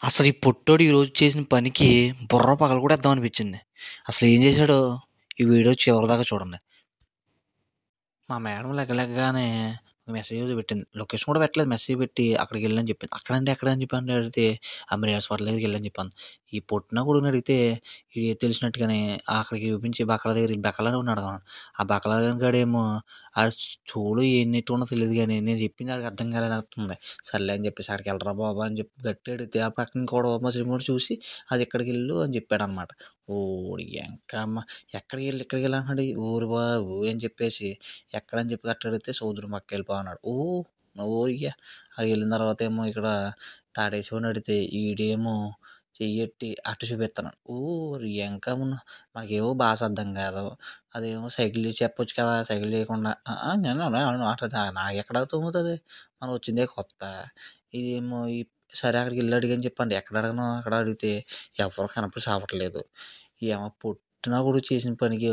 అసలు ఈ పొట్టోడు ఈరోజు చేసిన పనికి బుర్ర పగలగొట్టేద్దాం అనిపించింది. అసలేం చేశాడో ఈ వీడియో చివరిదాకా చూడండి. మా మేడం లెగలెగ్గానే మెసేజ్ పెట్టింది. లొకేషన్ కూడా పెట్టలేదు. మెసేజ్ పెట్టి అక్కడికెళ్ళని చెప్పింది. అక్కడంటే ఎక్కడ అని చెప్పి అంటే అడిగితే అంబరి హాస్పిటల్ దగ్గరికెళ్ళని చెప్పాను. ఈ పుట్టిన కొడుకుని అడిగితే ఈడు తెలిసినట్టుగానే అక్కడికి చూపించి బక్కల దగ్గర బక్కలానే ఉన్నాడు. ఆ బక్కల గాడేమో ఆడు చెవులో ఏం నెట్టుకున్నదో తెలీదు గానీ నేను చెప్పింది ఆడికి అర్థం కాలేనట్టుంది. సర్లే అని చెప్పేసి ఆడికెళ్ళరా బాబు అని చెప్పి గట్టిగా అడిగితే ఆ పక్కన ఇంకోడు ముసలిమోడు చూసి అది ఇక్కడికెళ్ళు అని చెప్పాడనమాట. ఓడి ఎంకమ్మ ఎక్కడికెళ్ళి అంటున్నాడు. ఓరి బాబు అని చెప్పేసి ఎక్కడని చెప్పి గట్టిగా అడిగితే సముద్రం పక్కకెళ్ళిపో అన్నాడు. ఓయ్య ఆడికెళ్ళిన తర్వాతేమో ఇక్కడ తాడేసేవాడిని అడిగితే ఈడేమో చెయ్యెట్టి అటు చూపిత్తన్నాడు. ఓరి ఎంకమ్మ మనకేమో భాష అర్థం కాదు. అదేమో సైకిల్ చేసి చెప్పొచ్చు కదా! సైకిల్ చేయకుండా నాకెక్కడ అర్థమవుతది. మనం వచ్చిందే కొత్త. ఇదేమో సరే అక్కడికెళ్ళి అడిగని చెప్పండి. ఎక్కడ అడగను అక్కడ అడిగితే ఎవ్వరు కనపడి సావట్లేదు. పుట్టిన కొడుకు చేసిన పనికి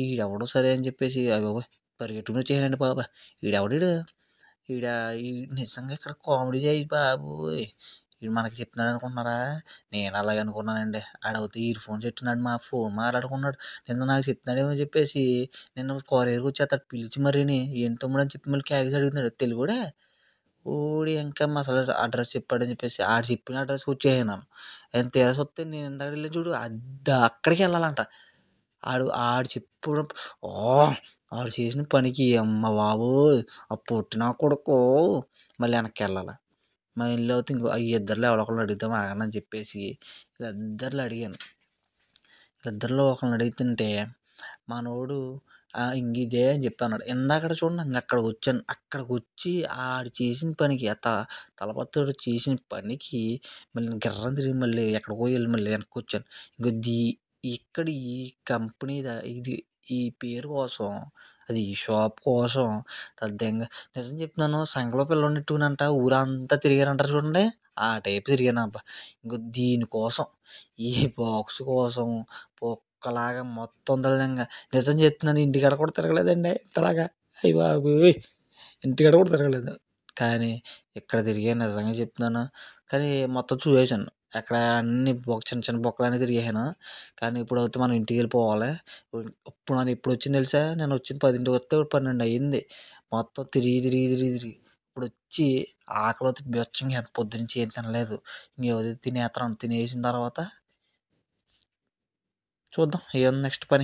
ఈడెవడో సరే అని చెప్పేసి అయ్యబాబోయ్! పరిగెట్టుకొని వచ్చేసానండి బాబు. ఈడెవడీడు? ఈడ ఈడు నిజంగా ఇక్కడ కామెడీ చేయి బాబోయ్! ఈడు మనకి చెప్తున్నాడు అనుకుంటున్నారా? నేను అలాగే అనుకున్నానండి. ఆడైతే ఇయర్ ఫోన్స్ పెట్టుకున్నాడు. మా ఫోన్ మాట్లాడుకున్నాడు. నిన్న నాకు చెప్తున్నాడేమో అని చెప్పేసి నిన్న కొరియర్‌కి వచ్చేత్తాడు పిలిచి మరీని ఏంటి తమ్ముడు అని చెప్పి మళ్ళీ క్యాగేసి అడుగుతున్నాడు. తెలుగోడే. ఓడి ఎంకమ్మ అసలు అడ్రస్ చెప్పాడని చెప్పేసి ఆడు చెప్పిన అడ్రస్‌కి వచ్చేసాను. తీరా చూస్తే నేను ఇందాక వెళ్ళాను చూడు అక్కడికెళ్ళాలంట. ఆడు చెప్పుడు ఆడు చేసిన పనికి అమ్మ బాబోయ్! ఆ పుట్టిన కొడుకు మళ్ళీ వెనక్కెళ్ళాల. మళ్ళీ అవుతే ఈ ఇద్దరిలో ఎవడో ఒకళ్ళని అడుగుదాం ఆగండి అని చెప్పేసి వీళ్ళిద్దరిలో అడిగాను. వీళ్ళిద్దరిలో ఒకళ్ళని అడుగుతుంటే మనోడు ఇదే అని చెప్పి అన్నాడు. ఇందాకడ చూడండి అక్కడికొచ్చాను. అక్కడికొచ్చి ఆడు చేసిన పనికి తలపత్తోడు చేసిన పనికి మళ్ళీ గిర్రని తిరిగి మళ్ళీ ఎక్కడికో ఎళ్ళి మళ్ళీ వెనక్కొచ్చాను. ఇంగో ఇక్కడ ఈ కంపెనీ ఈ పేరు కోసం అది ఈ షాప్ కోసం తద్దెంగా నిజం చెప్తున్నాను సంకలో పిల్లోడినెట్టుకునంట ఊరంతా తిరిగారంటారు చూడండి. ఆ టైప్ తిరిగానబ్బా. ఇంగో దీనికోసం ఈ బాక్స్ కోసం కుక్కలాగా మొత్తం తెల్లంగా నిజం చెప్తున్నాను ఇంటికాడ కూడా తిరగలేదండి ఇంతలాగా. అయ్య బాబోయ్! ఇంటికాడ కూడా తిరగలేదు. కానీ ఇక్కడ తిరిగాను నిజంగా చెప్తున్నాను. కానీ మొత్తం చూసేసాను. అక్కడ అన్ని చిన్న చిన్న బొక్కలన్నీ తిరిగేసాను. కానీ ఇప్పుడైతే మనం ఇంటికెళ్ళిపోవాలి. ఇప్పుడు నేను ఎప్పుడొచ్చానో తెలుసా? నేను వచ్చింది 10కి వస్తే 12 అయింది. మొత్తం తిరిగి ఇప్పుడొచ్చి ఆకలైతే బీభత్సంగా పొద్దున్నుంచి ఏం తినలేదు. ఇంక తినేత్తన్నాను. తినేసిన తర్వాత చూద్దాం ఏముంది నెక్స్ట్ పని.